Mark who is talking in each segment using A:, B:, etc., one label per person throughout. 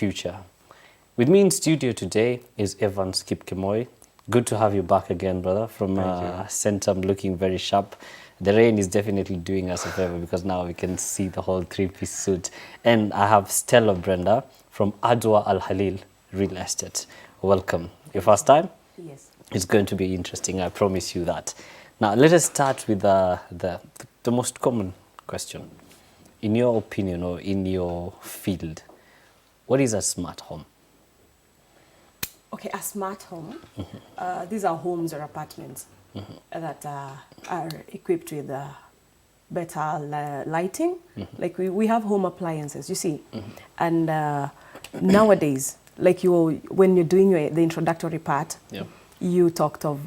A: future. With me in studio today is Evans Kipkemoy. Good to have you back again, brother, from Centum, looking very sharp. The rain is definitely doing us a favor because now we can see the whole three-piece suit. And I have Stella Brenda from Adwa Al Halil Real Estate. Welcome. Your first time?
B: Yes.
A: It's going to be interesting, I promise you that. Now, let us start with the most common question. In your opinion or in your field, what is a smart home?
B: Okay, a smart home, these are homes or apartments that are equipped with better lighting. Like we have home appliances, you see. And nowadays, like when you're doing the introductory part, you talked of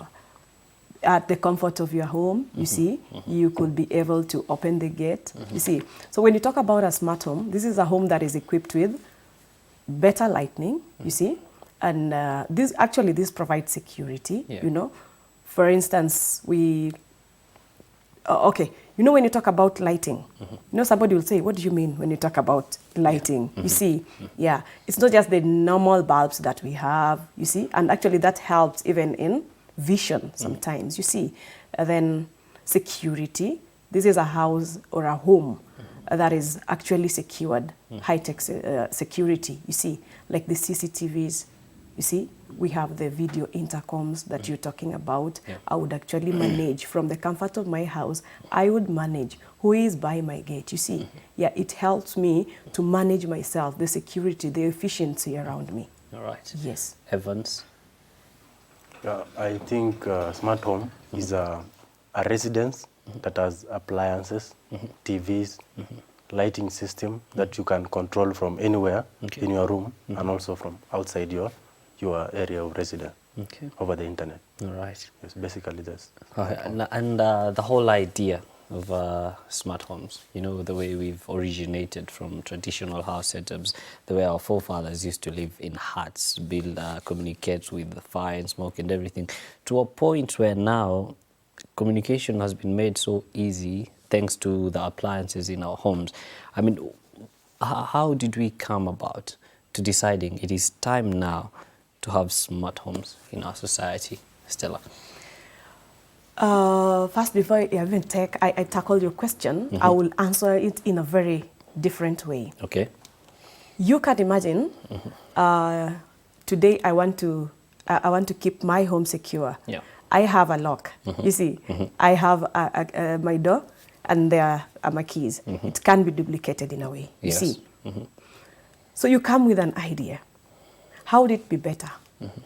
B: at the comfort of your home, you see, you could be able to open the gate, you see. So when you talk about a smart home, this is a home that is equipped with better lighting, you see. And this provides security, you know. For instance, when you talk about lighting, you know, somebody will say, what do you mean when you talk about lighting? You see, it's not just the normal bulbs that we have, you see, and actually that helps even in vision sometimes, you see. Then security, this is a house or a home that is actually secured, high-tech security, you see, like the CCTVs. You see, we have the video intercoms that you're talking about. I would actually manage from the comfort of my house. I would manage who is by my gate. You see, it helps me to manage myself, the security, the efficiency around me.
A: All right.
B: Yes.
A: Evans?
C: I think smart home is a residence that has appliances, TVs, lighting system that you can control from anywhere in your room and also from outside your area of residence over the internet.
A: All right.
C: Yes, basically that's.
A: And the whole idea of smart homes, you know, the way we've originated from traditional house setups, the way our forefathers used to live in huts, build, communicate with the fire and smoke and everything, to a point where now communication has been made so easy thanks to the appliances in our homes. I mean, how did we come about to deciding it is time now to have smart homes in our society? Stella?
B: First, before I even tackle your question, I will answer it in a very different way.
A: Okay.
B: You can imagine, today I want to keep my home secure.
A: Yeah.
B: I have a lock, you see. I have my door and there are my keys. It can be duplicated in a way, you see. So you come with an idea. How would it be better?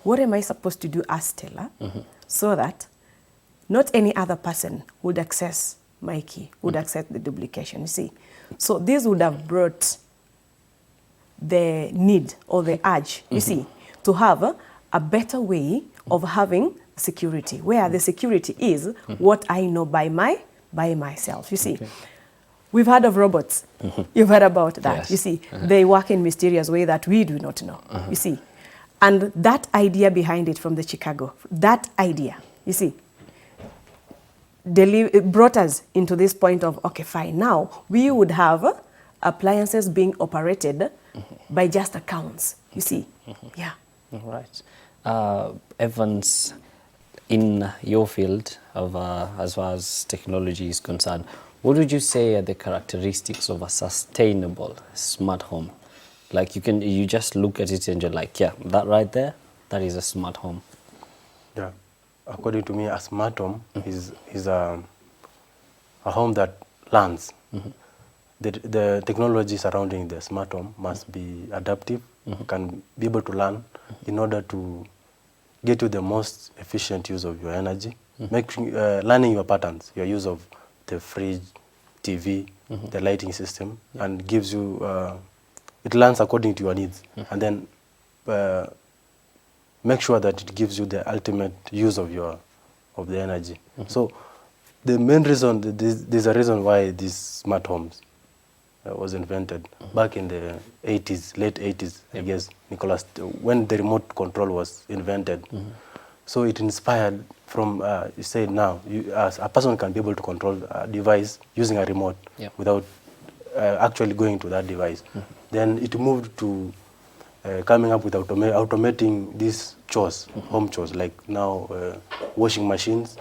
B: What am I supposed to do as Stella so that not any other person would access my key, would access the duplication, you see. So this would have brought the need or the urge, you see, to have a better way of having security, where the security is what I know by myself, you see. Okay. We've heard of robots. You've heard about that, yes. You see. They work in mysterious way that we do not know, you see. And that idea behind it from the Chicago, that idea, you see, it brought us into this point of, okay, fine, now we would have appliances being operated by just accounts, you see. Yeah.
A: All right. Evans, in your field of as far as technology is concerned, what would you say are the characteristics of a sustainable smart home? Like you just look at it and you're like, yeah, that right there, that is a smart home.
C: Yeah, according to me, a smart home is a home that learns. The technology surrounding the smart home must be adaptive, can be able to learn in order to get you the most efficient use of your energy, learning your patterns, your use of the fridge, TV, the lighting system, and gives you, it learns according to your needs, and then make sure that it gives you the ultimate use of the energy. So the main reason, there's a reason why these smart homes was invented back in the 80s, late 80s, I guess, Nicholas, when the remote control was invented. So it inspired from, you say now, as a person can be able to control a device using a remote without actually going to that device. Then it moved to coming up with automating these chores, home chores, like now washing machines.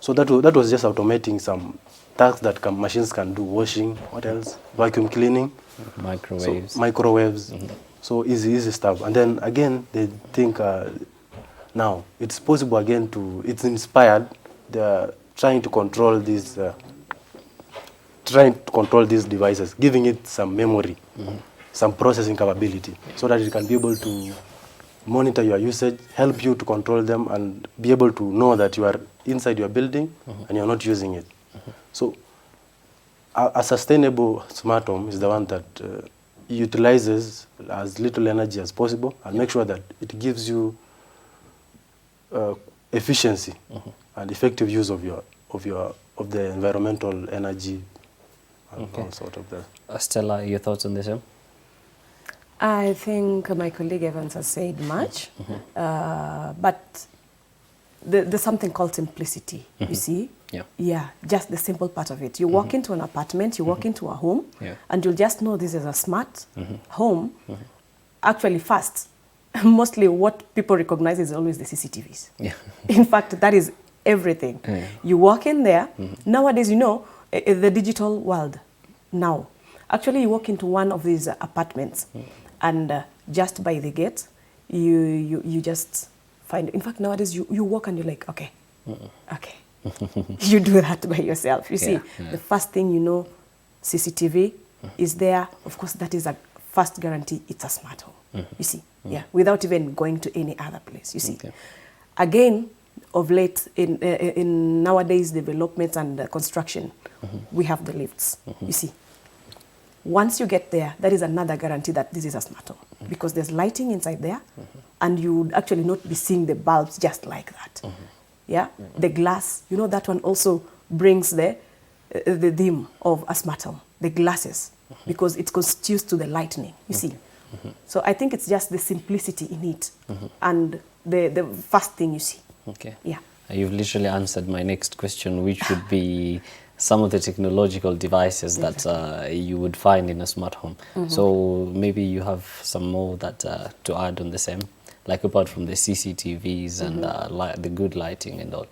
C: So that was just automating some tasks that machines can do. Washing, what else? Vacuum cleaning.
A: Microwaves.
C: So, microwaves. So easy stuff. And then again, they think now it's possible again it's inspired. They're trying to control these devices, giving it some memory, some processing capability, so that it can be able to monitor your usage, help you to control them, and be able to know that you are inside your building and you're not using it. So a sustainable smart home is the one that utilizes as little energy as possible and make sure that it gives you efficiency and effective use of the environmental energy and all sort of that.
A: Stella, your thoughts on this?
B: I think my colleague Evans has said much, but there's something called simplicity, you see? Yeah, just the simple part of it. You walk into an apartment, you walk into a home, and you'll just know this is a smart home. Actually, first, mostly what people recognize is always the CCTVs. In fact, that is everything. You walk in there, nowadays, you know, the digital world now. Actually, you walk into one of these apartments, and just by the gate, you just find, in fact, nowadays, you walk and you're like, okay, okay. You do that by yourself. You see, the first thing you know, CCTV is there. Of course, that is a first guarantee it's a smart home. You see, without even going to any other place. You see, again, of late in nowadays developments and construction, we have the lifts. You see, once you get there, that is another guarantee that this is a smart home because there's lighting inside there, and you would actually not be seeing the bulbs just like that. Yeah, the glass, you know, that one also brings the theme of a smart home, the glasses, because it constitutes to the lightning, you see. So I think it's just the simplicity in it and the first thing you see. Yeah.
A: You've literally answered my next question, which would be some of the technological devices that you would find in a smart home. So maybe you have some more that to add on the same. Like apart from the CCTVs and the good lighting and all,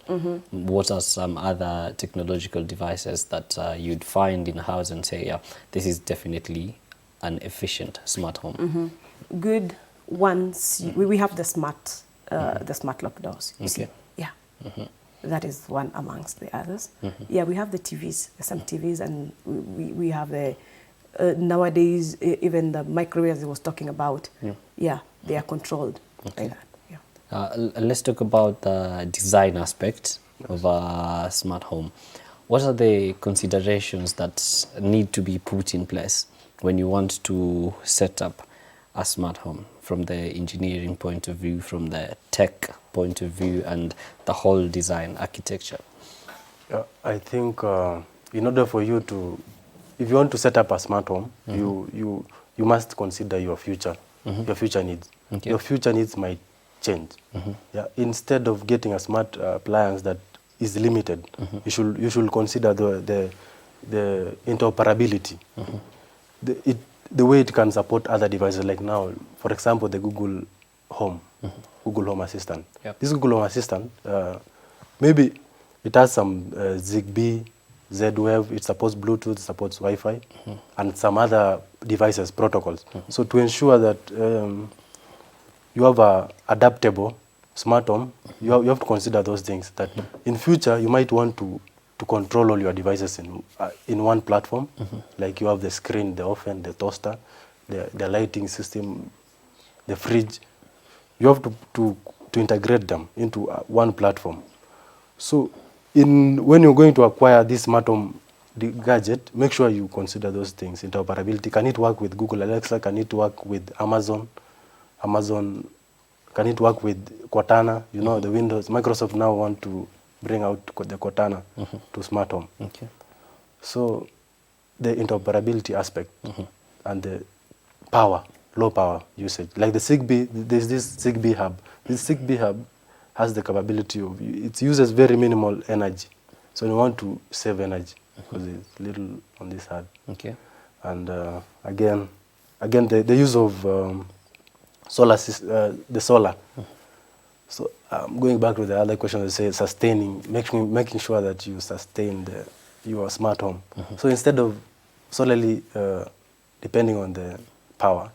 A: what are some other technological devices that you'd find in a house and say, yeah, this is definitely an efficient smart home?
B: Good ones. We have the smart lock doors. You see, yeah, that is one amongst the others. Yeah, we have the TVs, some TVs, and we have the nowadays even the microwaves I was talking about. Yeah, they are controlled. Like that. Yeah.
A: Let's talk about the design aspect of a smart home. What are the considerations that need to be put in place when you want to set up a smart home from the engineering point of view, from the tech point of view, and the whole design architecture?
C: I think in order for you to, if you want to set up a smart home, you must consider your future needs. Your future needs might change. Yeah, instead of getting a smart appliance that is limited, you should consider the interoperability, the way it can support other devices. Like now, for example, the Google Home Assistant. This Google Home Assistant, maybe it has some Zigbee, Z-Wave, it supports Bluetooth, it supports Wi-Fi, and some other devices, protocols. So to ensure that you have a adaptable smart home, you have to consider those things, that in future you might want to control all your devices in one platform. Like you have the screen, the oven, the toaster, the lighting system, the fridge. You have to integrate them into one platform. So when you're going to acquire this smart home gadget, make sure you consider those things. Interoperability. Can it work with Google Alexa? Can it work with Amazon? Can it work with Cortana? You know, the Windows. Microsoft now want to bring out the Cortana to smart home. So the interoperability aspect and the low power usage. Like the Zigbee, there's this Zigbee hub. This Zigbee hub has the capability of, it uses very minimal energy. So you want to save energy because it's little on this side. And again, the use of the solar. So going back to the other question, they say sustaining, making sure that you sustain your smart home. So instead of solely depending on the power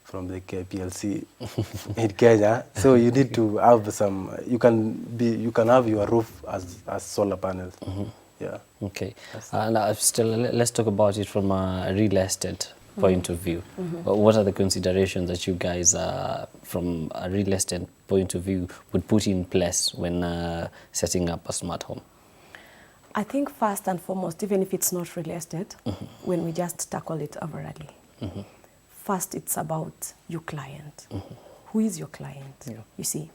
C: from the KPLC in Kenya, so you need to have some. You can have your roof as solar panels. Yeah.
A: Okay. Now still, let's talk about it from a real estate point of view. What are the considerations that you guys, from a real estate point of view, would put in place when setting up a smart home?
B: I think first and foremost, even if it's not real estate, when we just tackle it overally, first it's about your client. Who is your client?
A: Yeah.
B: You see,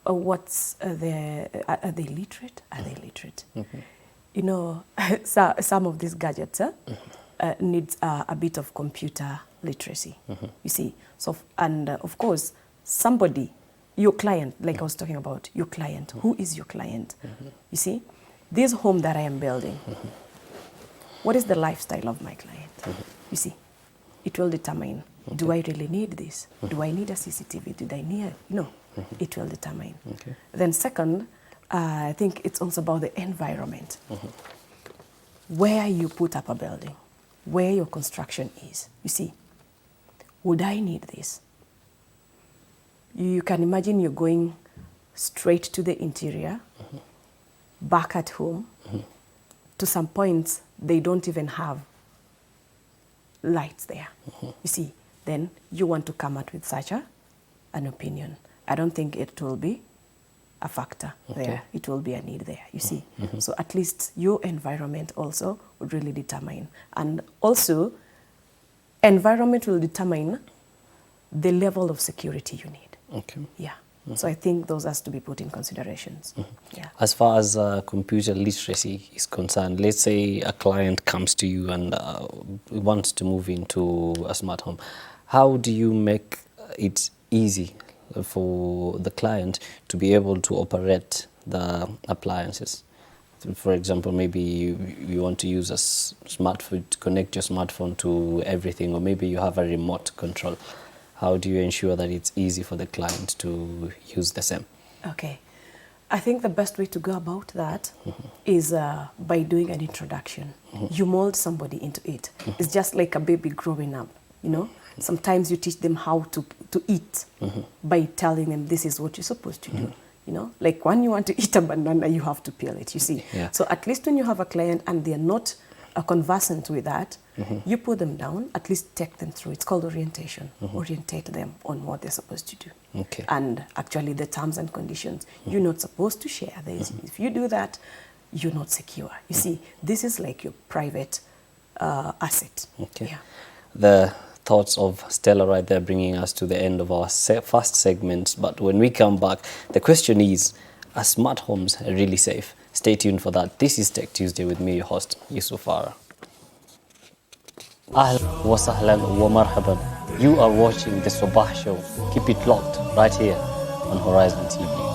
B: what's are they literate? Are they literate? You know, some of these gadgets needs a bit of computer literacy. You see, so and of course somebody, your client, like I was talking about, your client. Who is your client? You see, this home that I am building, what is the lifestyle of my client? You see, it will determine, do I really need this? Do I need a CCTV? Did I need, it will determine. Then second, I think it's also about the environment. Where you put up a building, where your construction is. You see, would I need this? You can imagine you're going straight to the interior, back at home. To some points, they don't even have lights there. You see, then you want to come out with such an opinion. I don't think it will be a factor there. It will be a need there, you see. So at least your environment also would really determine. And also, environment will determine the level of security you need. Yeah. So I think those has to be put in considerations. Yeah.
A: As far as computer literacy is concerned, let's say a client comes to you and wants to move into a smart home. How do you make it easy for the client to be able to operate the appliances? For example, maybe you want to use a smartphone to connect your smartphone to everything, or maybe you have a remote control. How do you ensure that it's easy for the client to use the same?
B: Okay. I think the best way to go about that is by doing an introduction. You mold somebody into it. It's just like a baby growing up, Sometimes you teach them how to eat by telling them this is what you're supposed to do. Like when you want to eat a banana, you have to peel it, you see.
A: Yeah.
B: So at least when you have a client and they're not conversant with that, you put them down, at least take them through. It's called orientation. Orientate them on what they're supposed to do. And actually the terms and conditions. You're not supposed to share this. If you do that, you're not secure. You see, this is like your private asset. Yeah.
A: The thoughts of Stella right there, bringing us to the end of our first segment. But when we come back, the question is, are smart homes really safe? Stay tuned for that. This is Tech Tuesday with me, your host, Yusuf Farah. Ahlan wa sahlan wa marhaban. You are watching the Sabah Show. Keep it locked right here on Horizon TV.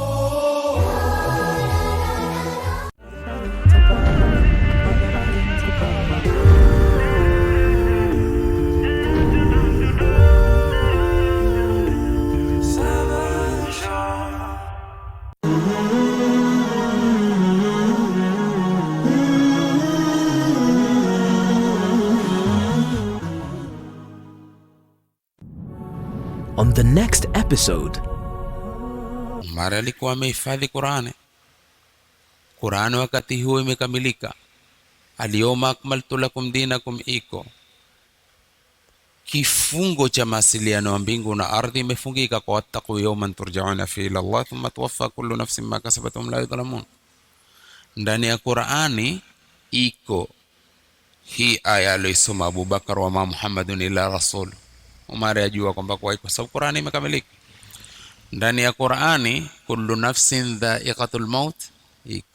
D: On the next episode,
E: Mara alikuwa amehifadhi Qur'ani wakati huo imekamilika. Al-yawma akmaltu lakum dinakum iko. Kifungo cha mawasiliano ya mbingu na ardhi imefungika kwa wattaqu yawman turja'una fi ila Allah thumma tuwaffa kullu nafsin ma kasabat wa hum la yudhlamun. Ndani ya Qur'ani iko hii aya aliyosoma Abu Bakar wa ma Muhammadun illa rasul. Umar yajua kwamba kwa sababu Qur'ani imekamilika. Ndani ya Qur'ani kullu nafsin dha'iqatul maut iko.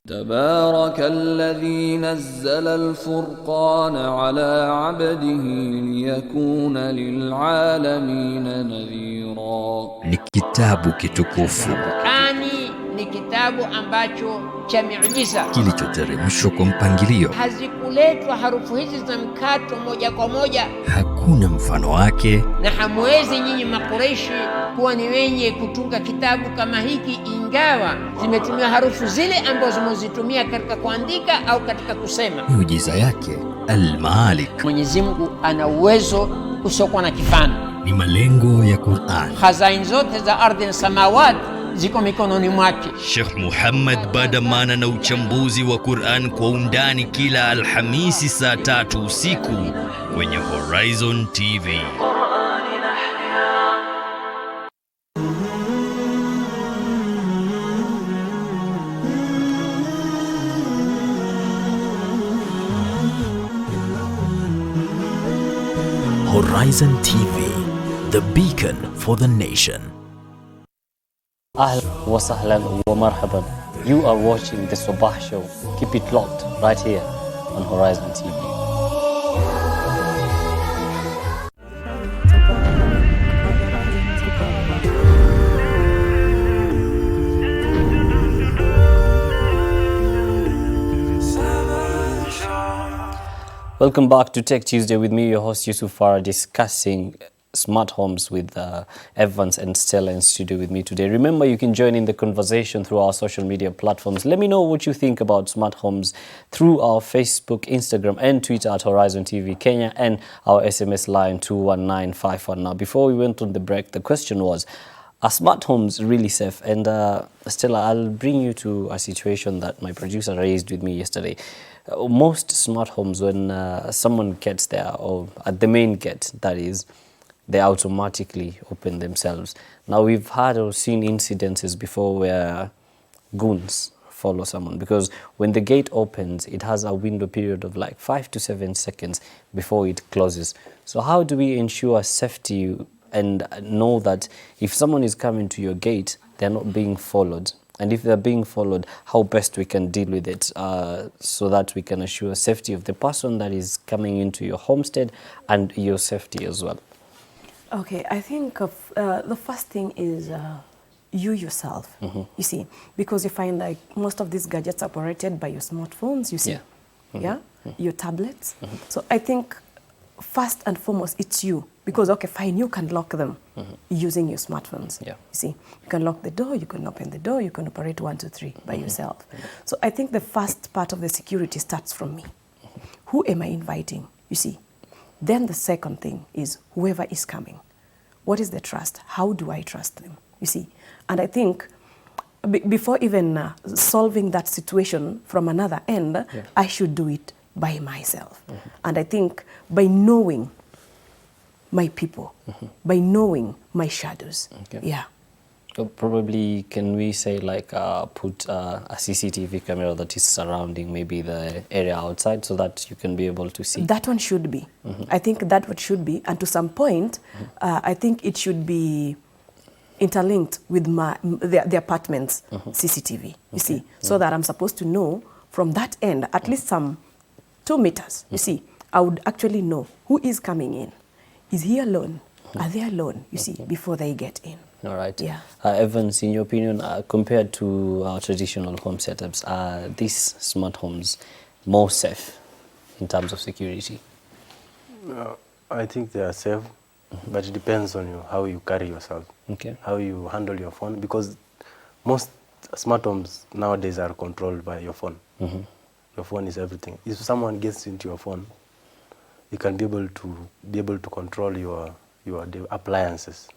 F: تبارك الذي نزل الفرقان على عبده ليكون للعالمين نذيرا.
G: kitabu kitukufu
H: Qur'ani ni kitabu ambacho cha miujiza
G: kilichoteremshwa kwa mpangilio.
H: Hazikuletwa harufu hizi za mkato moja kwa moja,
G: Hakuna mfano wake,
H: na hamwezi nyinyi Makureishi kuwa ni wenye kutunga kitabu kama hiki, ingawa zimetumia harufu zile ambazo zimezitumia katika kuandika au katika kusema.
G: Miujiza yake Al-Malik.
H: Mwenyezi Mungu ana uwezo usiokuwa na kifano.
G: Ni malengo ya Qur'an.
H: Khazain zote za ardhi na samawati ziko mikononi mwake.
G: Sheikh Muhammad Badamana na uchambuzi wa Qur'an kwa undani kila Alhamisi saa 3 usiku kwenye Horizon TV. Horizon TV, the beacon for the nation.
A: Ahlan wa sahlan wa marhaban. You are watching the Sabah Show. Keep it locked right here on Horizon TV. Welcome back to Tech Tuesday with me, your host Yusuf Farah, discussing smart homes with Evans and Stella in studio with me today. Remember, you can join in the conversation through our social media platforms. Let me know what you think about smart homes through our Facebook, Instagram and Twitter at Horizontv Kenya, and our SMS line 21951. Now, before we went on the break, the question was, are smart homes really safe? And Stella, I'll bring you to a situation that my producer raised with me yesterday. Most smart homes, when someone gets there, or at the main gate, that is, they automatically open themselves. Now, we've had or seen incidences before where goons follow someone, because when the gate opens, it has a window period of like 5 to 7 seconds before it closes. So how do we ensure safety and know that if someone is coming to your gate, they're not being followed? And if they're being followed, how best we can deal with it so that we can assure safety of the person that is coming into your homestead and your safety as well?
B: Okay, I think the first thing is you yourself, you see, because you find like most of these gadgets are operated by your smartphones, you see, your tablets. So I think first and foremost, it's you. Because, okay, fine, you can lock them using your smartphones. You see, you can lock the door, you can open the door, you can operate 1, 2, 3 by yourself. So I think the first part of the security starts from me. Who am I inviting? You see. Then the second thing is whoever is coming. What is the trust? How do I trust them? You see. And I think before even solving that situation from another end, I should do it by myself. And I think by knowing my people, by knowing my shadows.
A: So probably, can we say like put a CCTV camera that is surrounding maybe the area outside so that you can be able to see?
B: That one should be. I think that one should be. And to some point, I think it should be interlinked with the apartment's CCTV, you see, so that I'm supposed to know from that end, at least some 2 meters, you see, I would actually know who is coming in. Is he alone? Are they alone, you see, before they get in?
A: All right. Evans, in your opinion, compared to our traditional home setups, are these smart homes more safe in terms of security?
C: I think they are safe, but it depends on you, how you carry yourself, how you handle your phone, because most smart homes nowadays are controlled by your phone. Your phone is everything. If someone gets into your phone, you can be able to control your appliances,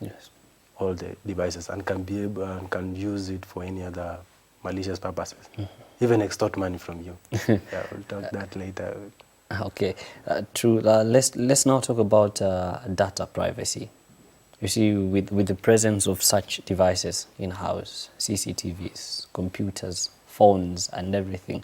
C: all the devices, and can use it for any other malicious purposes, even extort money from you. We'll talk that later.
A: Okay, true. Let's now talk about data privacy. You see, with the presence of such devices in house, CCTVs, computers, phones, and everything,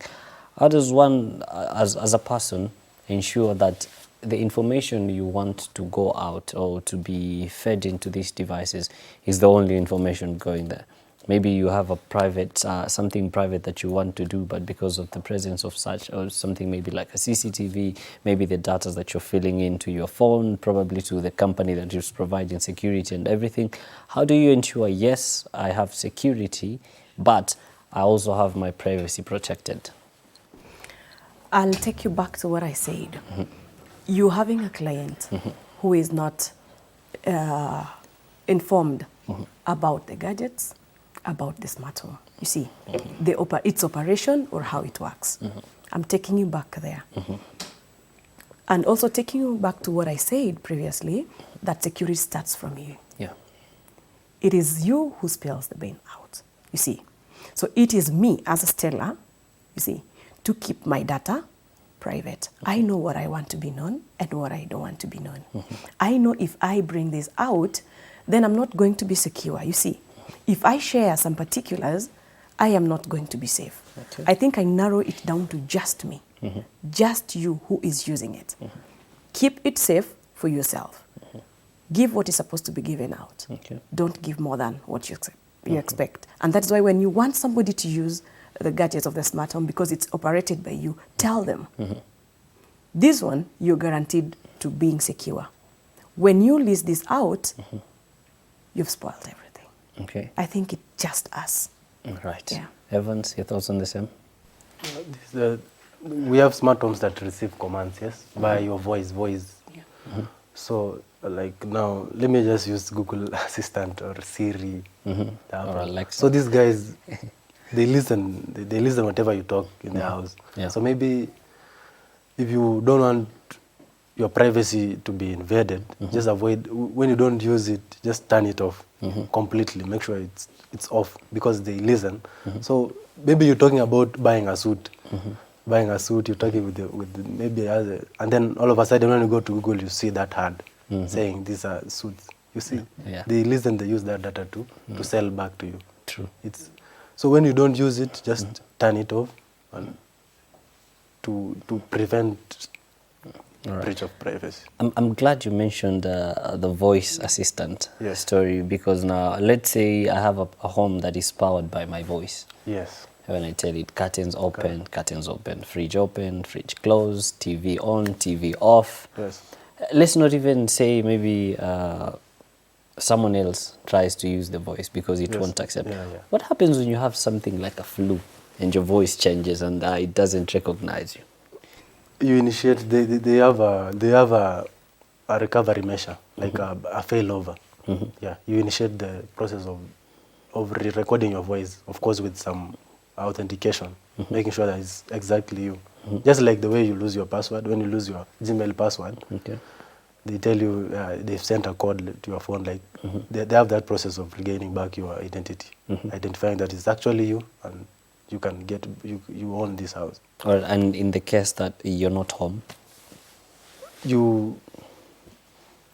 A: how does one, as a person, ensure that the information you want to go out or to be fed into these devices is the only information going there? Maybe you have a private, something private that you want to do, but because of the presence of such, or something maybe like a CCTV, maybe the data that you're filling into your phone, probably to the company that is providing security and everything. How do you ensure, yes, I have security, but I also have my privacy protected?
B: I'll take you back to what I said. You having a client who is not informed about the gadgets, about the smart home. You see, its operation or how it works. I'm taking you back there. And also taking you back to what I said previously, that security starts from you.
A: Yeah.
B: It is you who spills the bean out, you see. So it is me as a Stella, you see, to keep my data private. I know what I want to be known and what I don't want to be known. I know if I bring this out, then I'm not going to be secure, you see. If I share some particulars, I am not going to be safe.
A: Okay.
B: I think I narrow it down to just me, just you who is using it. Keep it safe for yourself. Give what is supposed to be given out.
A: Okay.
B: Don't give more than what you expect. And that's why when you want somebody to use the gadgets of the smart home because it's operated by you, tell them. This one, you're guaranteed to being secure. When you list this out, you've spoiled everything.
A: Okay.
B: I think it's just us.
A: Right.
B: Yeah.
A: Evans, your thoughts on the same?
C: We have smart homes that receive commands, yes, by your voice. So, like now, let me just use Google Assistant or Siri,
A: Or Alexa.
C: So these guys, they listen. They listen whatever you talk in the house.
A: Yeah.
C: So maybe if you don't want your privacy to be invaded, just avoid. When you don't use it, just turn it off completely. Make sure it's off because they listen. So maybe you're talking about buying a suit. Buying a suit, you're talking and then all of a sudden when you go to Google, you see that ad saying these are suits. You see, they listen, they use that data to sell back to you.
A: True.
C: So when you don't use it, just turn it off and to prevent breach of privacy.
A: I'm glad you mentioned the voice assistant
C: Yes.
A: story, because now let's say I have a home that is powered by my voice.
C: Yes.
A: When I tell it curtains open, fridge closed, TV on, TV off.
C: Yes.
A: Let's not even say maybe someone else tries to use the voice because it won't accept.
C: Yeah.
A: What happens when you have something like a flu and your voice changes and it doesn't recognize you?
C: You initiate. They have a recovery measure, like a failover. Yeah. You initiate the process of re-recording your voice, of course, with some authentication, making sure that it's exactly you. Just like the way you lose your password, when you lose your Gmail password, they tell you they've sent a code to your phone. Like they have that process of regaining back your identity, identifying that it's actually you, and you can get you own this house.
A: And in the case that you're not home,
C: you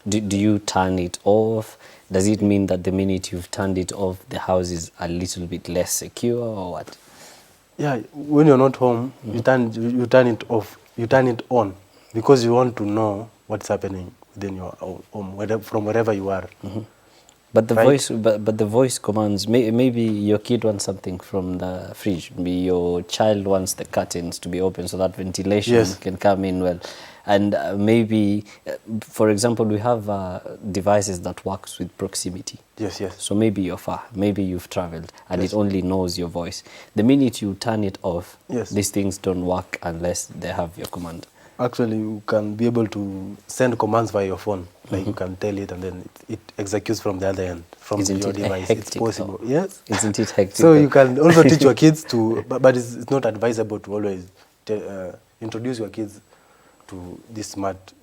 A: do you turn it off? Does it mean that the minute you've turned it off, the house is a little bit less secure, or what?
C: Yeah, when you're not home, you turn it off. You turn it on because you want to know what's happening within your home, from wherever you are.
A: But the
C: Right.
A: voice, but the voice commands. Maybe your kid wants something from the fridge. Maybe your child wants the curtains to be open so that ventilation can come in well. And maybe, for example, we have devices that works with proximity.
C: Yes.
A: So maybe you're far, maybe you've traveled, and it only knows your voice. The minute you turn it off, these things don't work unless they have your command.
C: Actually, you can be able to send commands via your phone. Like you can tell it, and then it executes from the other end, from your device. It's possible.
A: Though?
C: Yes.
A: Isn't it hectic?
C: So you can also teach your kids to, but it's not advisable to always introduce your kids to this smart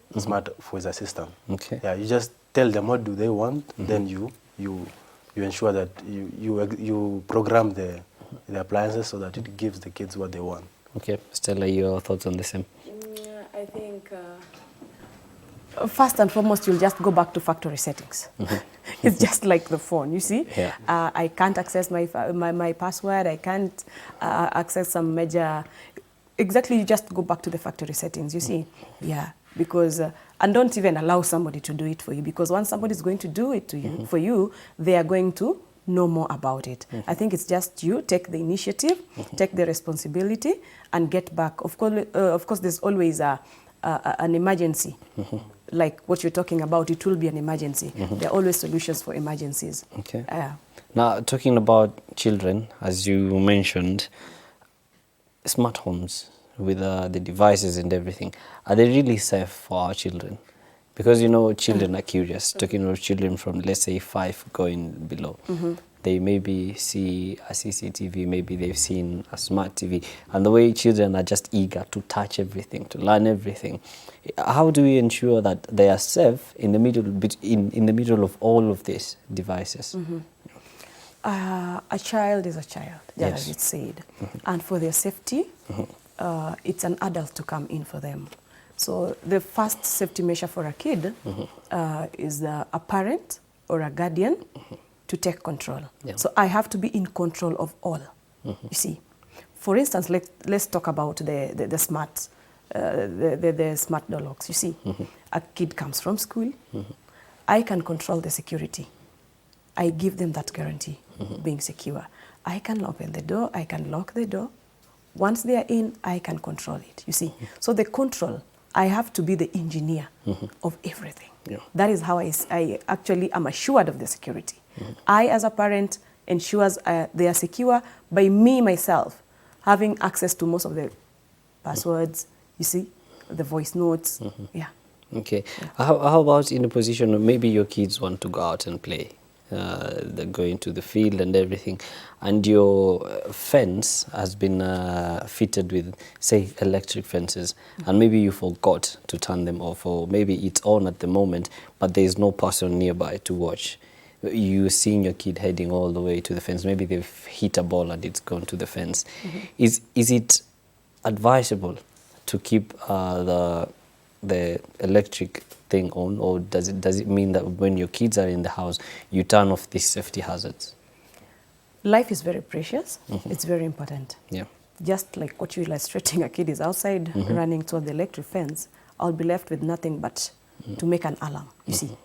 C: voice assistant.
A: Okay.
C: Yeah, you just tell them what do they want, then you ensure that you program the appliances so that it gives the kids what they want.
A: Okay, Stella, your thoughts on the same?
B: Yeah, I think first and foremost, you'll just go back to factory settings. It's just like the phone, you see.
A: Yeah.
B: I can't access my password. I can't access some major. Exactly, you just go back to the factory settings, you see. Yeah, because, and don't even allow somebody to do it for you, because once somebody is going to do it to you, for you, they are going to know more about it. I think it's just you take the initiative, take the responsibility, and get back. Of course, there's always an emergency. Like what you're talking about, it will be an emergency. There are always solutions for emergencies.
A: Okay. Now, talking about children, as you mentioned, smart homes with the devices and everything, are they really safe for our children? Because, you know, children are curious. Talking about children from, let's say, 5 going below. They maybe see a CCTV, maybe they've seen a smart TV. And the way children are just eager to touch everything, to learn everything. How do we ensure that they are safe in the middle of all of these devices?
B: A child is a child, just as it's said. And for their safety, it's an adult to come in for them. So the first safety measure for a kid is a parent or a guardian to take control. So I have to be in control of all, you see. For instance, let's talk about the smart door locks, you see. A kid comes from school, I can control the security. I give them that guarantee, being secure. I can open the door, I can lock the door. Once they are in, I can control it, you see. So the control, I have to be the engineer of everything. That is how I actually am assured of the security. I, as a parent, ensures they are secure by me, myself, having access to most of the passwords, you see, the voice notes,
A: Okay. How about in the position of maybe your kids want to go out and play? They're going to the field and everything, and your fence has been fitted with, say, electric fences, and maybe you forgot to turn them off, or maybe it's on at the moment, but there is no person nearby to watch. You're seeing your kid heading all the way to the fence. Maybe they've hit a ball and it's gone to the fence. Is it advisable to keep the electric thing on, or does it mean that when your kids are in the house, you turn off these safety hazards?
B: Life is very precious. It's very important.
A: Yeah.
B: Just like what you're illustrating, a kid is outside running toward the electric fence, I'll be left with nothing but to make an alarm, you see.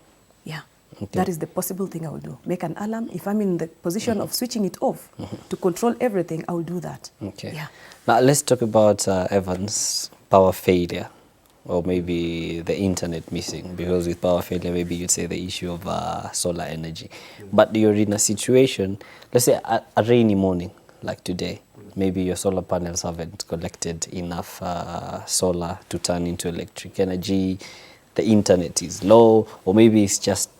B: Yeah. Okay. That is the possible thing I will do. Make an alarm. If I'm in the position of switching it off to control everything, I will do that. Okay. Yeah.
A: Now let's talk about Evan's power failure, or maybe the internet missing, because with power failure, maybe you'd say the issue of solar energy. But you're in a situation, let's say a rainy morning, like today, maybe your solar panels haven't collected enough solar to turn into electric energy, the internet is low, or maybe it's just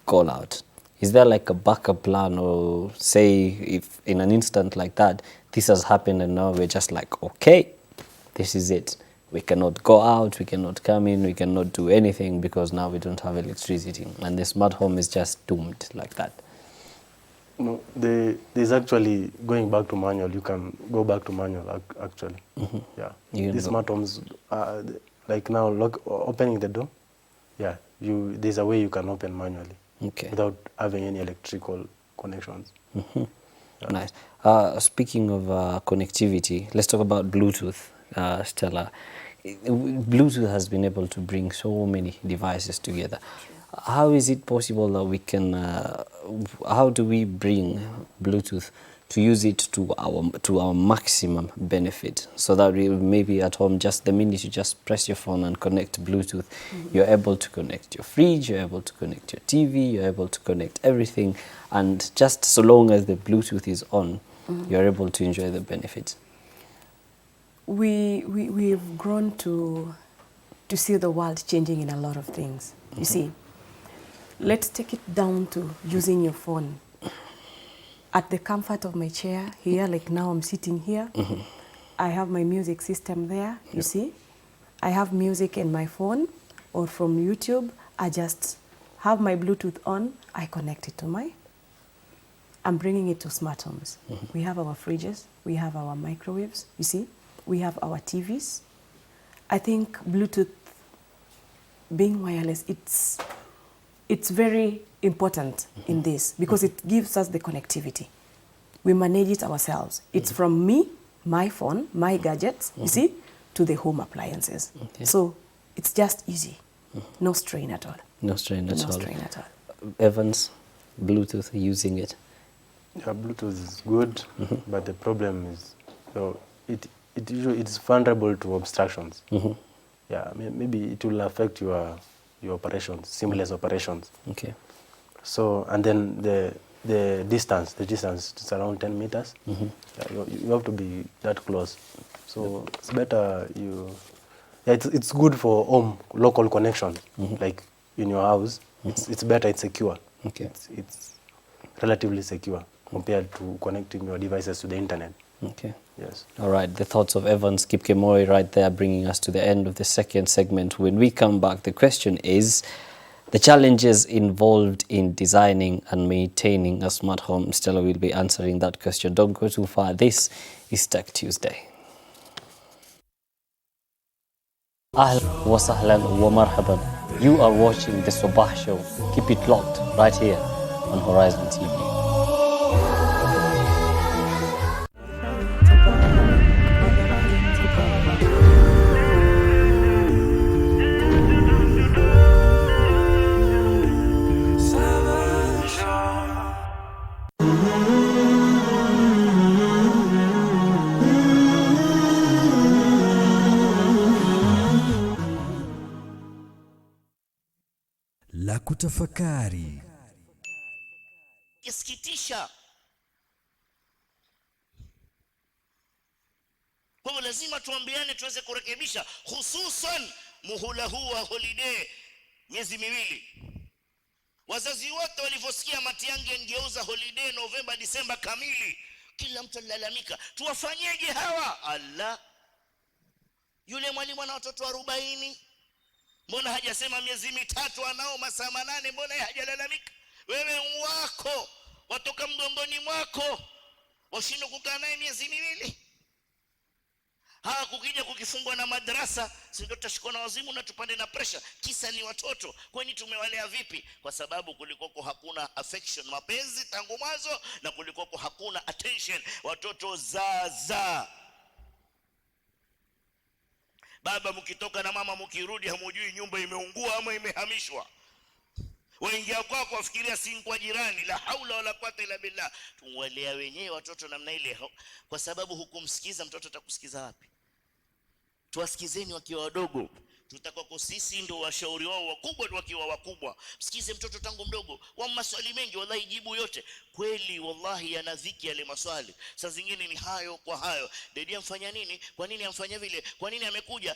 A: gone out. Is there like a backup plan, or say if in an instant like that, this has happened and now we're just like, okay, this is it. We cannot go out, we cannot come in, we cannot do anything because now we don't have electricity, and the smart home is just doomed like that.
C: No, there's actually going back to manual. You can go back to manual actually. Yeah. These smart homes, like now, opening the door. Yeah, there's a way you can open manually. Okay. Without having any electrical connections.
A: Nice. Speaking of connectivity, let's talk about Bluetooth, Stella. Bluetooth has been able to bring so many devices together. How is it possible that we can, how do we bring Bluetooth to use it to our maximum benefit, so that we maybe at home, just the minute you just press your phone and connect Bluetooth, you're able to connect your fridge, you're able to connect your TV, you're able to connect everything, and just so long as the Bluetooth is on, you're able to enjoy the benefits.
B: We've grown to see the world changing in a lot of things. You see, let's take it down to using your phone. At the comfort of my chair here, like now I'm sitting here, I have my music system there, you see. I have music in my phone or from YouTube. I just have my Bluetooth on, I connect it to I'm bringing it to smart homes. We have our fridges, we have our microwaves, you see. We have our TVs. I think Bluetooth, being wireless, it's very important in this because it gives us the connectivity. We manage it ourselves. It's from me, my phone, my gadgets, you see, to the home appliances. So it's just easy. No strain at all.
A: No strain at all.
B: No strain at all.
A: Evans, Bluetooth, using it.
C: Yeah, Bluetooth is good, but the problem is, it's vulnerable to obstructions. Yeah, maybe it will affect your operations, seamless operations.
A: Okay.
C: So, and then the distance is around 10 meters. Yeah, you have to be that close. So it's better it's good for home local connection, like in your house. It's better. It's secure.
A: Okay.
C: It's relatively secure compared to connecting your devices to the internet.
A: Okay.
C: Yes.
A: All right. The thoughts of Evans Kipkemoi right there, bringing us to the end of the second segment. When we come back, the question is the challenges involved in designing and maintaining a smart home. Stella will be answering that question. Don't go too far. This is Tech Tuesday. Ahlan wa sahlan wa marhaban. You are watching the Sabah Show. Keep it locked right here on Horizon TV.
I: La kutafakari.
J: Yasikitisha. Kwa hivyo lazima tuambiane tuweze kurekebisha, hususan muhula huu wa holiday miezi miwili. Wazazi wote walivyosikia Matiang'i angeuza holiday Novemba Disemba kamili, kila mtu alilalamika, tuwafanyeje hawa? Allah, yule mwalimu ana watoto 40, mbona hajasema miezi mitatu anao masaa 8? Mbona hajalalamika? Wewe wako watoka mgongoni mwako washindwa kukaa naye miezi miwili? Kukija kukifungwa na madrasa, si ndio tutashikwa na wazimu na tupande na pressure? Kisa ni watoto. Kwani tumewalea vipi? Kwa sababu kulikoko hakuna affection, mapenzi tangu mwanzo, na kulikoko hakuna attention. Watoto za baba mkitoka na mama mkirudi hamujui nyumba imeungua ama imehamishwa. Waingia kwako wafikiria si kwa jirani. La haula wala quwwata illa billah. Tumwalea wenyewe watoto namna ile, kwa sababu hukumsikiza mtoto atakusikiza wapi? Tuwasikizeni wakiwa wadogo. Tutakako sisi ndio washauri wao wakubwa wakiwa wakubwa. Msikize mtoto tangu mdogo. Wa maswali mengi wallahi jibu yote. Kweli wallahi yanadhiki yale maswali. Saa zingine ni hayo kwa hayo. Dedi amfanya nini? Kwa nini amfanya vile? Kwa nini amekuja?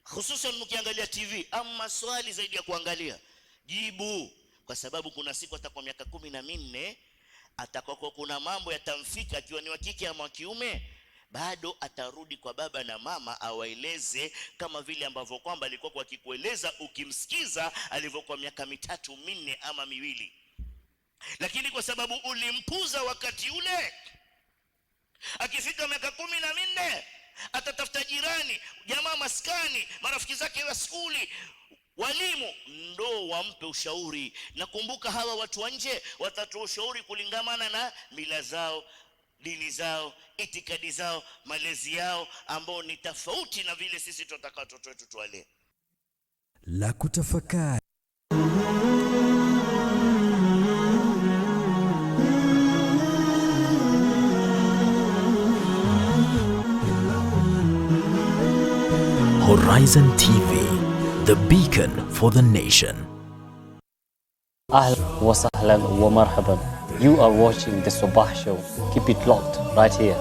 J: Hususan mkiangalia TV, ama swali zaidi ya kuangalia. Jibu. Kwa sababu kuna siku atakuwa miaka 14, atakako kuna mambo yatamfika, akiwa ni wa kike ama wa kiume, bado atarudi kwa baba na mama awaeleze, kama vile ambavyo kwamba alikuwa kwa kikueleza ukimsikiza alivyokuwa miaka 3, 4 ama 2. Lakini kwa sababu ulimpuza wakati ule, akifika miaka 14 atatafuta jirani, jamaa maskani, marafiki zake wa skuli, walimu, ndo wampe ushauri. Na kumbuka hawa watu wa nje watatoa ushauri kulingamana na mila zao, dini zao, itikadi zao, malezi yao, ambao ni tofauti na vile sisi tutataka watoto wetu tuwalee.
I: La kutafakari.
D: Horizon TV, the beacon for the nation.
A: Ahlan wa sahlan wa marhaban. You are watching the Sabah Show. Keep it locked right here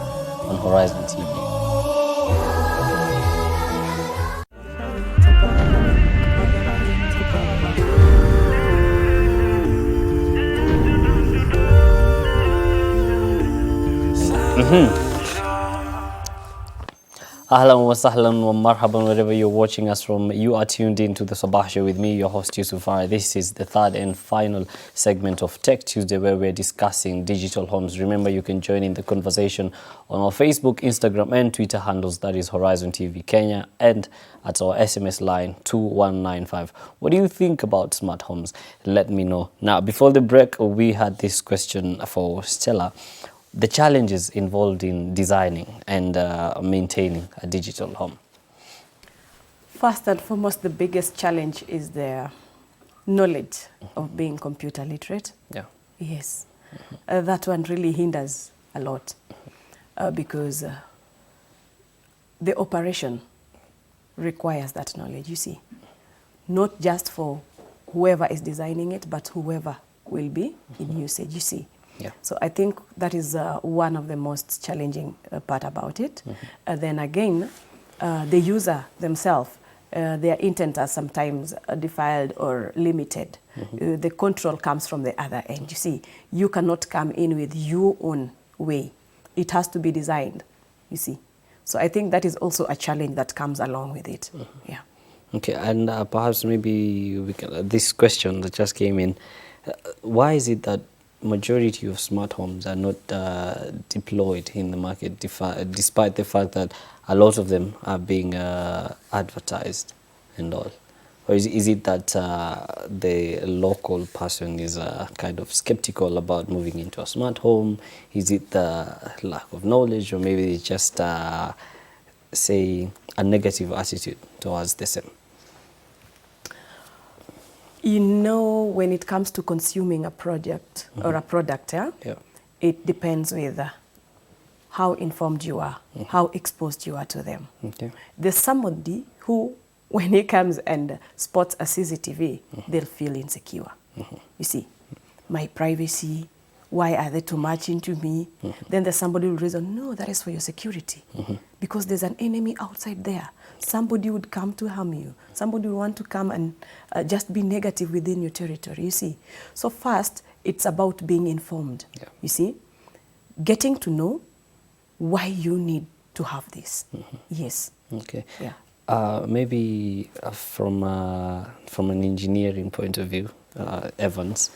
A: on Horizon TV. Ahlan wa sahlan wa marhaban, wherever you're watching us from. You are tuned in to the Sabah Show with me, your host Yusuf Farah. This is the third and final segment of Tech Tuesday, where we're discussing digital homes. Remember, you can join in the conversation on our Facebook, Instagram and Twitter handles, that is Horizontv Kenya, and at our SMS line 2195. What do you think about smart homes? Let me know. Now, before the break, we had this question for Stella. The challenges involved in designing and maintaining a digital home.
B: First and foremost, the biggest challenge is the knowledge of being computer literate.
A: Yeah.
B: Yes. that one really hinders a lot because the operation requires that knowledge, you see. Not just for whoever is designing it, but whoever will be in usage, you see.
A: Yeah.
B: So I think that is one of the most challenging part about it. Then again, the user themselves, their intent are sometimes defiled or limited. The control comes from the other end. You see, you cannot come in with your own way. It has to be designed, you see. So I think that is also a challenge that comes along with it. Yeah.
A: Okay, and perhaps maybe we can, this question that just came in, why is it that majority of smart homes are not deployed in the market, despite the fact that a lot of them are being advertised and all? Or is it that the local person is kind of skeptical about moving into a smart home? Is it the lack of knowledge, or maybe it's just, say, a negative attitude towards the same?
B: You know, when it comes to consuming a project or a product, yeah? It depends with how informed you are, how exposed you are to them.
A: Okay.
B: There's somebody who, when he comes and spots a CCTV, they'll feel insecure. You see, my privacy, why are they too much into me? Then there's somebody who will reason, no, that is for your security. Because there's an enemy outside there. Somebody would come to harm you. Somebody would want to come and just be negative within your territory, you see. So first, it's about being informed, you see. Getting to know why you need to have this. Yes.
A: Okay.
B: Yeah.
A: Maybe from an engineering point of view, Evans,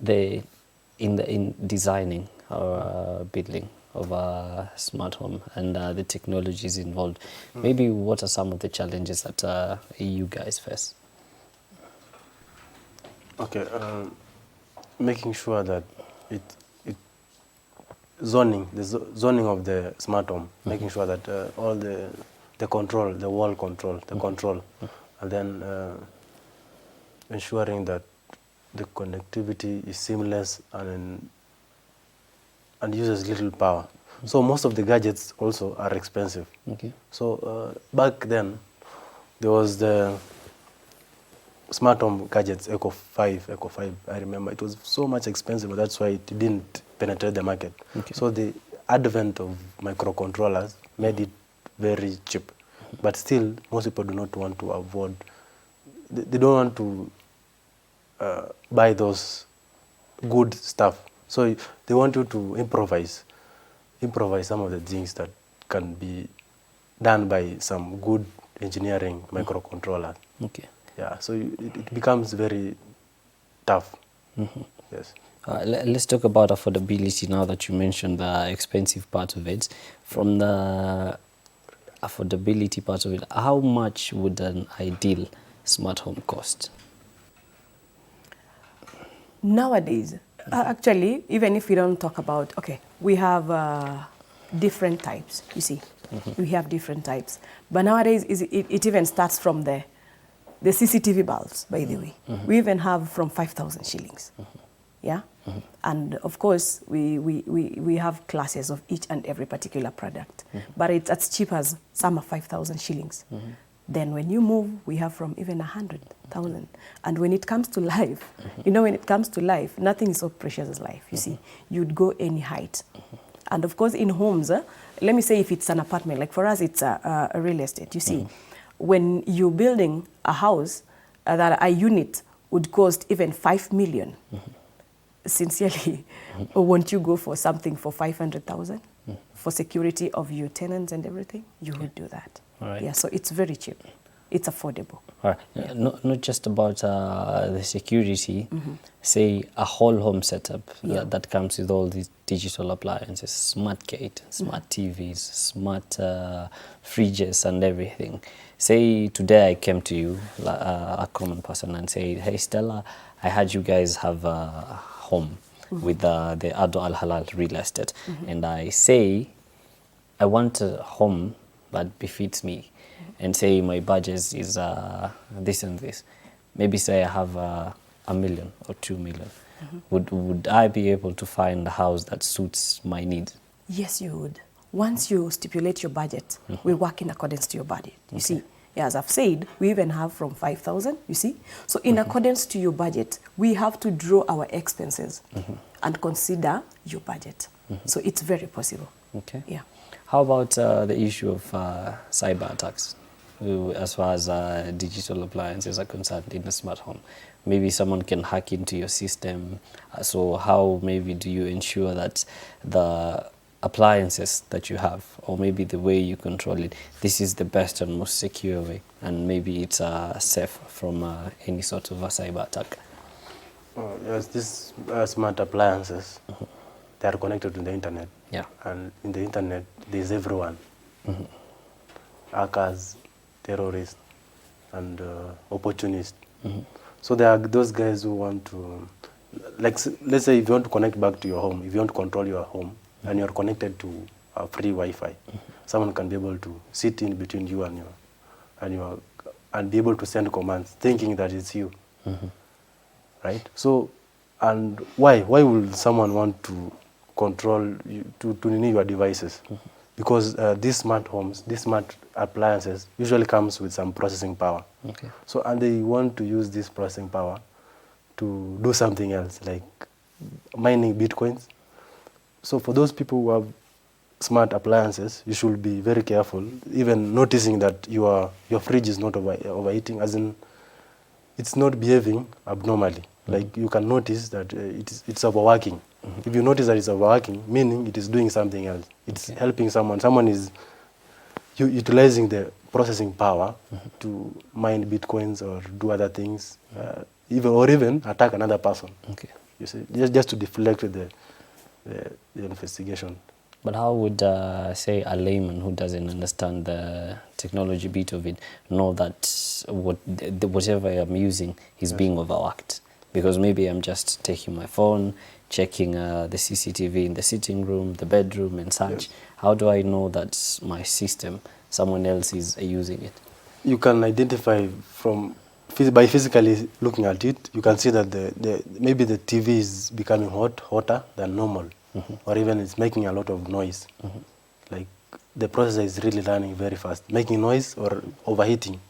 A: in designing or building of a smart home and the technologies involved, maybe what are some of the challenges that you guys face?
C: Okay, making sure that zoning of the smart home, making sure that all the control, the wall control, and then ensuring that the connectivity is seamless and uses little power. So most of the gadgets also are expensive.
A: Okay.
C: So back then, there was the smart home gadgets, Eco 5, I remember. It was so much expensive, but that's why it didn't penetrate the market.
A: Okay.
C: So the advent of microcontrollers made it very cheap. But still, most people do not want to avoid, they don't want to buy those good stuff. So they want you to improvise some of the things that can be done by some good engineering microcontroller.
A: Okay.
C: Yeah, so it becomes very tough. Yes.
A: Let's talk about affordability now that you mentioned the expensive part of it. From the affordability part of it, how much would an ideal smart home cost?
B: Nowadays, actually, even if we don't talk about, okay, we have different types, you see. We have different types. But nowadays, it even starts from the CCTV bulbs, by the way. We even have from 5,000 shillings. Yeah? And of course, we have classes of each and every particular product. But it's as cheap as some are 5,000 shillings. Then when you move, we have from even 100,000. And when it comes to life, you know, when it comes to life, nothing is so precious as life, you see. You'd go any height. And of course, in homes, let me say if it's an apartment, like for us, it's a real estate, you see. When you're building a house, that a unit would cost even 5 million, sincerely, won't you go for something for 500,000 for security of your tenants and everything? You would do that.
A: All right.
B: Yeah, so it's very cheap. It's affordable.
A: All right.
B: Yeah.
A: Not just about the security, say a whole home setup that comes with all these digital appliances, smart gate, smart TVs, smart fridges and everything. Say today I came to you, a common person, and say, hey Stella, I heard you guys have a home with the Ado Al Halal real estate. And I say, I want a home that befits me. And say my budget is this and this. Maybe say I have 1 million or 2 million. would I be able to find a house that suits my needs?
B: Yes, you would. Once you stipulate your budget, we work in accordance to your budget. You see, as I've said, we even have from 5,000, you see. So in accordance to your budget, we have to draw our expenses and consider your budget. So it's very possible.
A: Okay.
B: Yeah.
A: How about the issue of cyber attacks, as far as digital appliances are concerned in a smart home? Maybe someone can hack into your system. So how maybe do you ensure that the appliances that you have, or maybe the way you control it, this is the best and most secure way, and maybe it's safe from any sort of a cyber attack?
C: Yes, these smart appliances, they are connected to the internet.
A: Yeah.
C: And in the internet, there's everyone. Hackers, terrorists, and opportunists. So there are those guys who want to, like, let's say if you want to connect back to your home, if you want to control your home, and you're connected to a free Wi-Fi, someone can be able to sit in between you and be able to send commands, thinking that it's you, right? So, and why will someone want to control you, to need your devices? Because these smart homes, these smart appliances usually comes with some processing power.
A: Okay.
C: So, and they want to use this processing power to do something else, like mining bitcoins. So for those people who have smart appliances, you should be very careful, even noticing that your fridge is not overheating, as in it's not behaving abnormally. Like you can notice that it's overworking. If you notice that it's overworking, meaning it is doing something else. It's helping someone. Someone is utilizing the processing power to mine bitcoins or do other things, even attack another person.
A: Okay.
C: You see, just to deflect the investigation.
A: But how would, say, a layman who doesn't understand the technology bit of it know that whatever I'm using is being overworked? Because maybe I'm just taking my phone, checking the CCTV in the sitting room, the bedroom and such. Yes. How do I know that my system, someone else is using it?
C: You can identify by physically looking at it. You can see that maybe the TV is becoming hotter than normal, or even it's making a lot of noise. Like the processor is really running very fast, making noise or overheating.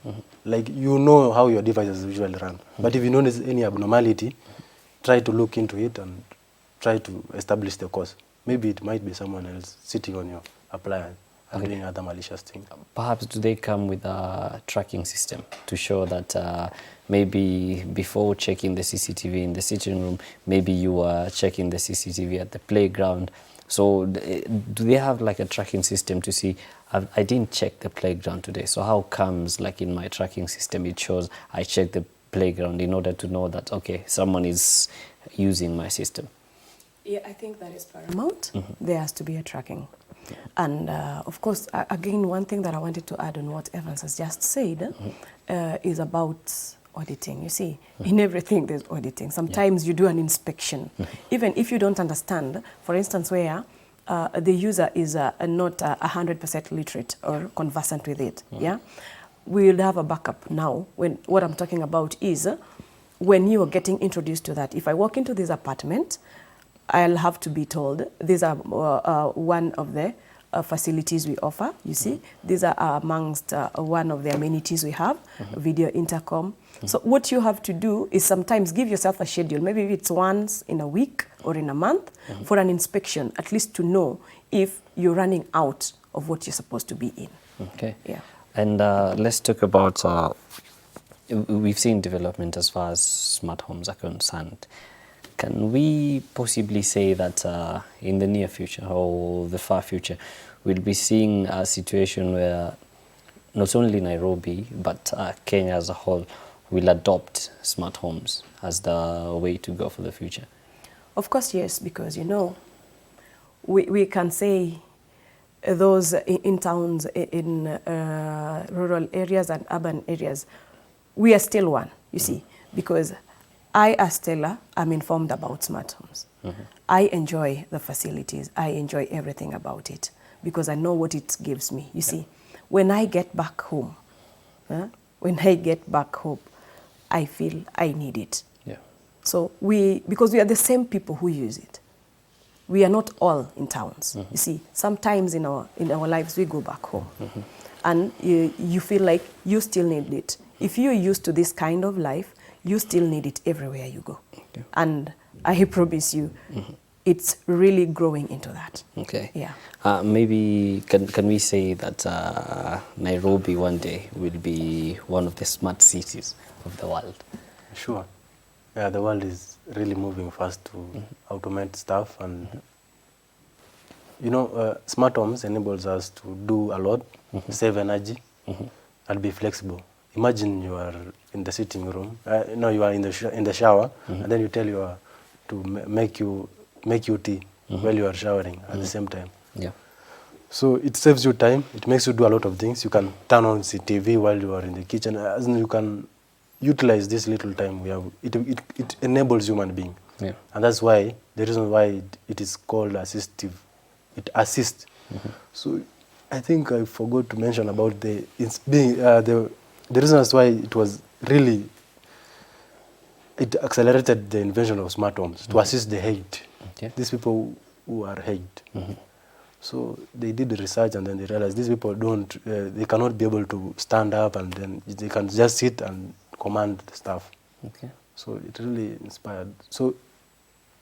C: Like you know how your devices usually run. But if you notice any abnormality, try to look into it and try to establish the cause. Maybe it might be someone else sitting on your appliance and doing other malicious things.
A: Perhaps do they come with a tracking system to show that maybe before checking the CCTV in the sitting room, maybe you were checking the CCTV at the playground? So do they have like a tracking system to see, I didn't check the playground today, so how comes like in my tracking system it shows I checked the playground, in order to know that, okay, someone is using my system?
B: Yeah, I think that is paramount. There has to be a tracking. And of course, again, one thing that I wanted to add on what Evans has just said is about auditing. You see, in everything there's auditing. Sometimes you do an inspection. Even if you don't understand, for instance, where the user is not 100% literate or conversant with it, we will have a backup now. What I'm talking about is when you are getting introduced to that. If I walk into this apartment, I'll have to be told these are one of the facilities we offer, you see. These are amongst one of the amenities we have, video intercom. So what you have to do is sometimes give yourself a schedule, maybe it's once in a week or in a month for an inspection, at least to know if you're running out of what you're supposed to be in.
A: Okay.
B: Yeah.
A: And let's talk about, we've seen development as far as smart homes are concerned. Can we possibly say that in the near future or the far future, we'll be seeing a situation where not only Nairobi, but Kenya as a whole will adopt smart homes as the way to go for the future?
B: Of course, yes, because, you know, we can say those in towns, in rural areas and urban areas, we are still one, you see, because I, as Stella, am informed about smart homes. I enjoy the facilities. I enjoy everything about it because I know what it gives me. You see, when I get back home, I feel I need it. So because we are the same people who use it. We are not all in towns. You see, sometimes in our lives we go back home, and you feel like you still need it. If you're used to this kind of life, you still need it everywhere you go. Okay. And I promise you, it's really growing into that.
A: Okay.
B: Yeah.
A: Maybe can we say that Nairobi one day will be one of the smart cities of the world?
C: Sure. Yeah, the world is really moving fast to automate stuff, and you know, smart homes enables us to do a lot, save energy, and be flexible. Imagine you are in the sitting room, you are in the shower, and then you tell to make you tea while you are showering at the same time.
A: Yeah. So
C: it saves you time. It makes you do a lot of things. You can turn on the TV while you are in the kitchen. As in, you can utilize this little time we have. It enables human being.
A: Yeah.
C: And that's why the reason why it is called assistive. It assists. So I think I forgot to mention about the reasons why it was really, it accelerated the invention of smart homes to assist the hate. Okay. These people who are hate. So they did the research, and then they realized these people they cannot be able to stand up, and then they can just sit and command the stuff. Okay. So it really inspired. So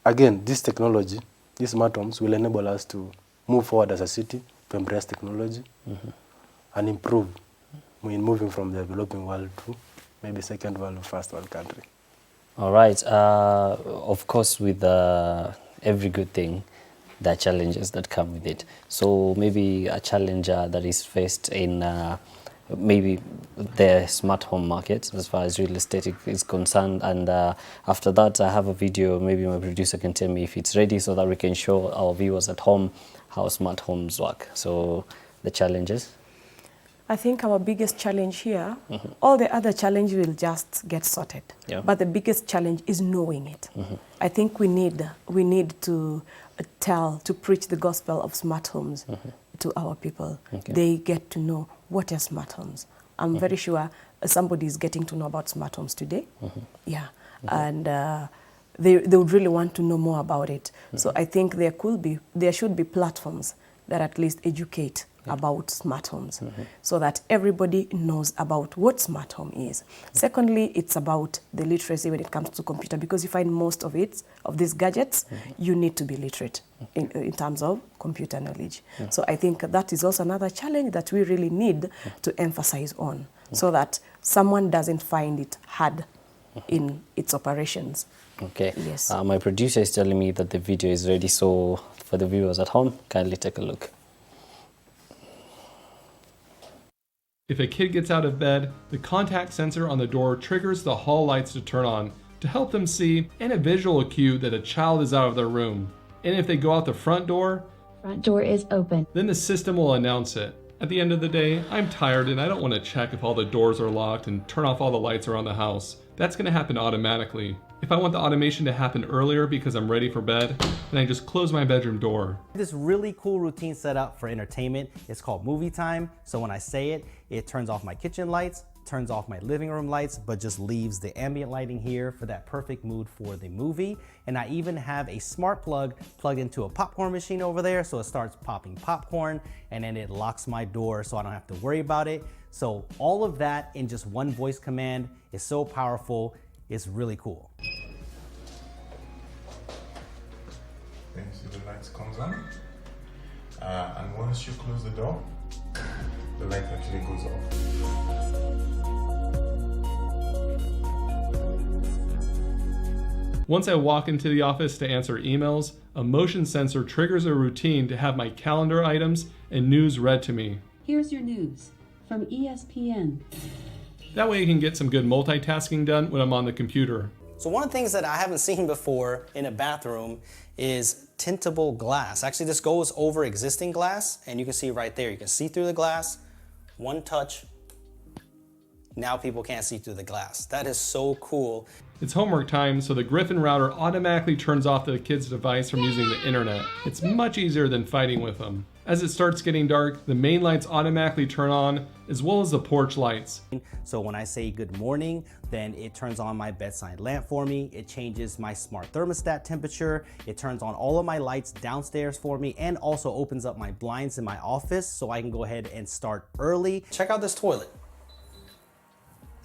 C: again, this technology, these smart homes will enable us to move forward as a city, to embrace technology, and improve in moving from the developing world to maybe second world or first world country.
A: All right. Of course, with every good thing, there are challenges that come with it. So maybe a challenge that is faced in maybe the smart home market as far as real estate is concerned. And after that, I have a video. Maybe my producer can tell me if it's ready so that we can show our viewers at home how smart homes work. So the challenges.
B: I think our biggest challenge here, all the other challenges will just get sorted. Yeah. But the biggest challenge is knowing it. I think we need to preach the gospel of smart homes to our people. Okay. They get to know what are smart homes. I'm very sure somebody is getting to know about smart homes today. Yeah. Okay. And they would really want to know more about it. So I think there should be platforms that at least educate about smart homes, so that everybody knows about what smart home is. Secondly, it's about the literacy when it comes to computer, because you find most of these gadgets, you need to be literate in terms of computer knowledge. So I think that is also another challenge that we really need to emphasize on, so that someone doesn't find it hard in its operations.
A: Okay.
B: Yes.
A: My producer is telling me that the video is ready, so for the viewers at home, kindly take a look.
K: If a kid gets out of bed, the contact sensor on the door triggers the hall lights to turn on to help them see, and a visual cue that a child is out of their room. And if they go out the front door
L: is open,
K: then the system will announce it. At the end of the day, I'm tired and I don't want to check if all the doors are locked and turn off all the lights around the house. That's going to happen automatically. If I want the automation to happen earlier because I'm ready for bed, then I just close my bedroom door.
M: This really cool routine set up for entertainment. It's called movie time. So when I say it, it turns off my kitchen lights, turns off my living room lights, but just leaves the ambient lighting here for that perfect mood for the movie. And I even have a smart plug plugged into a popcorn machine over there, so it starts popping popcorn, and then it locks my door so I don't have to worry about it. So all of that in just one voice command is so powerful. It's really cool.
N: Then you see the lights comes on, and once you close the door, the light actually goes off.
K: Once I walk into the office to answer emails, a motion sensor triggers a routine to have my calendar items and news read to me.
L: Here's your news from ESPN.
K: That way I can get some good multitasking done when I'm on the computer.
M: So one of the things that I haven't seen before in a bathroom is tintable glass. Actually, this goes over existing glass, and you can see right there. You can see through the glass. One touch, Now people can't see through the glass. That is so cool.
K: It's homework time, so the Griffin router automatically turns off the kid's device from using the internet. It's much easier than fighting with them. As it starts getting dark, the main lights automatically turn on, as well as the porch lights.
M: So when I say good morning, then it turns on my bedside lamp for me. It changes my smart thermostat temperature. It turns on all of my lights downstairs for me, and also opens up my blinds in my office so I can go ahead and start early. Check out this toilet.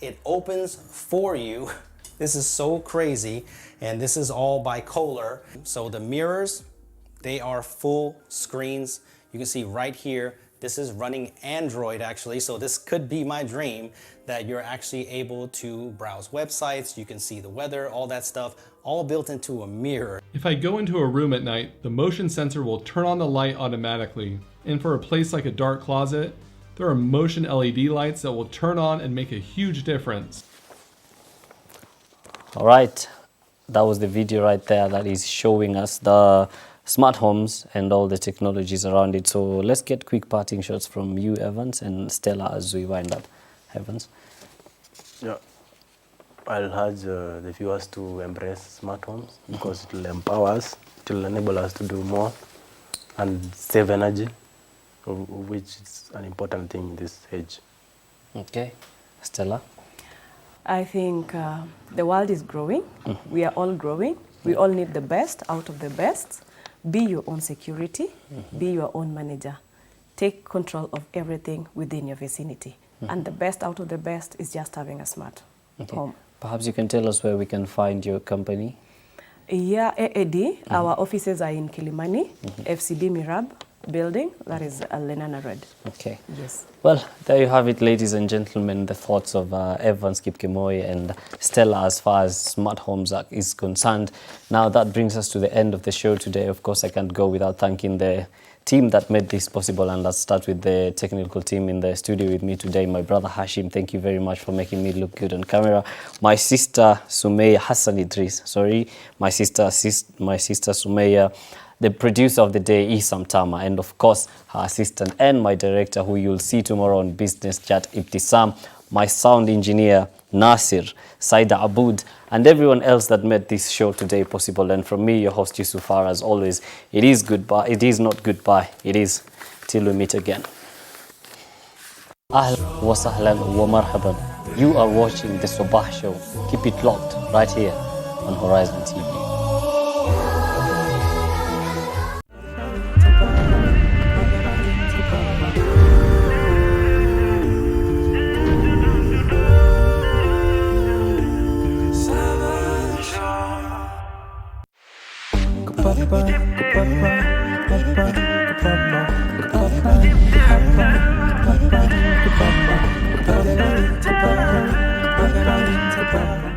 M: It opens for you. This is so crazy. And this is all bicolor. So the mirrors, they are full screens. You can see right here, this is running Android actually. So this could be my dream, that you're actually able to browse websites. You can see the weather, all that stuff, all built into a mirror.
K: If I go into a room at night, the motion sensor will turn on the light automatically. And for a place like a dark closet, there are motion LED lights that will turn on and make a huge difference.
A: All right, that was the video right there that is showing us the smart homes and all the technologies around it. So let's get quick parting shots from you, Evans, and Stella as we wind up. Evans?
C: Yeah, I'll urge the viewers to embrace smart homes because it will empower us, it will enable us to do more and save energy, which is an important thing in this age.
A: Okay. Stella?
B: I think the world is growing. We are all growing. We all need the best out of the best. Be your own security. Be your own manager. Take control of everything within your vicinity. And the best out of the best is just having a smart home.
A: Perhaps you can tell us where we can find your company?
B: Yeah, AAD. Our offices are in Kilimani, FCB Mirab building, that is Lenana Road.
A: Okay.
B: Yes.
A: Well, there you have it, ladies and gentlemen, the thoughts of Evans Kipkemoi and Stella as far as smart homes is concerned. Now that brings us to the end of the show today. Of course, I can't go without thanking the team that made this possible, and let's start with the technical team in the studio with me today. My brother Hashim, thank you very much for making me look good on camera. My sister Sumaya Hassan Idris, my sister Sumaya. The producer of the day, Isam Tama, and of course, her assistant and my director, who you'll see tomorrow on Business Chat, Ibtisam, my sound engineer, Nasir, Saida Aboud, and everyone else that made this show today possible. And from me, your host, Yusufar, as always, it is goodbye. It is not goodbye. It is till we meet again. Ahlan wa sahlan wa marhaban. You are watching the Sabah Show. Keep it locked right here on Horizon TV.
O: Bye.